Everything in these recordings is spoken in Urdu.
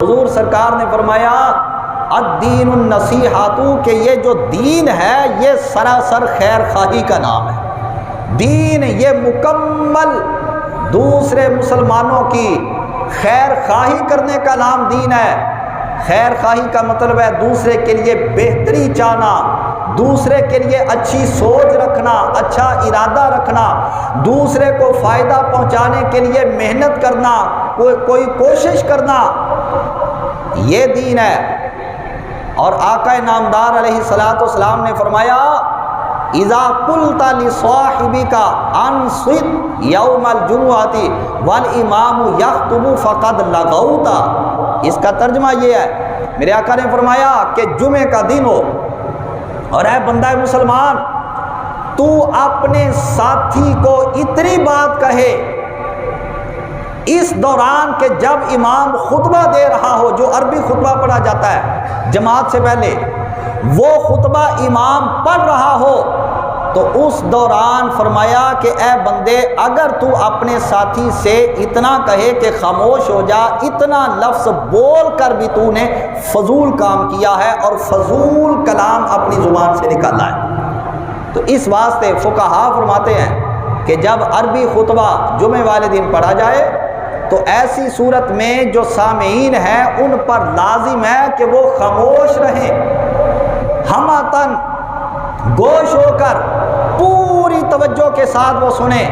حضور سرکار نے فرمایا الدین النصیحۃ کہ یہ جو دین ہے یہ سراسر خیر خواہی کا نام ہے۔ دین یہ مکمل دوسرے مسلمانوں کی خیر خواہی کرنے کا نام دین ہے۔ خیر خواہی کا مطلب ہے دوسرے کے لیے بہتری چاہنا، دوسرے کے لیے اچھی سوچ رکھنا، اچھا ارادہ رکھنا، دوسرے کو فائدہ پہنچانے کے لیے محنت کرنا، کوئی کوشش کرنا، یہ دین ہے۔ اور آقا نامدار علیہ الصلوۃ والسلام نے فرمایا اذا قلت لصاحبك انصت یوم الجمعۃ والامام یخطب فقد لغوت، اس کا ترجمہ یہ ہے، میرے آقا نے فرمایا کہ جمعے کا دن ہو اور اے بندہ مسلمان تو اپنے ساتھی کو اتنی بات کہے اس دوران کہ جب امام خطبہ دے رہا ہو، جو عربی خطبہ پڑھا جاتا ہے جماعت سے پہلے، وہ خطبہ امام پڑھ رہا ہو تو اس دوران فرمایا کہ اے بندے اگر تو اپنے ساتھی سے اتنا کہے کہ خاموش ہو جا، اتنا لفظ بول کر بھی تو نے فضول کام کیا ہے اور فضول کلام اپنی زبان سے نکالا ہے۔ تو اس واسطے فقہا فرماتے ہیں کہ جب عربی خطبہ جمعے والے دن پڑھا جائے تو ایسی صورت میں جو سامعین ہیں ان پر لازم ہے کہ وہ خاموش رہیں، ہمتن گوش ہو کر پوری توجہ کے ساتھ وہ سنیں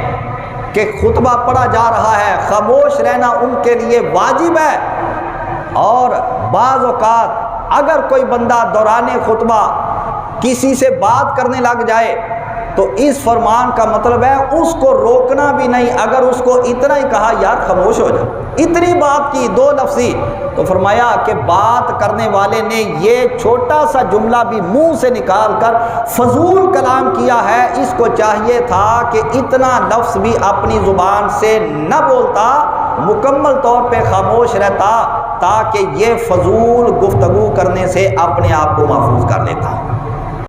کہ خطبہ پڑھا جا رہا ہے۔ خاموش رہنا ان کے لیے واجب ہے۔ اور بعض اوقات اگر کوئی بندہ دوران خطبہ کسی سے بات کرنے لگ جائے تو اس فرمان کا مطلب ہے اس کو روکنا بھی نہیں۔ اگر اس کو اتنا ہی کہا یار خاموش ہو جا، اتنی بات کی دو لفظی، تو فرمایا کہ بات کرنے والے نے یہ چھوٹا سا جملہ بھی منہ سے نکال کر فضول کلام کیا ہے، اس کو چاہیے تھا کہ اتنا لفظ بھی اپنی زبان سے نہ بولتا، مکمل طور پہ خاموش رہتا تاکہ یہ فضول گفتگو کرنے سے اپنے آپ کو محفوظ کر لیتا۔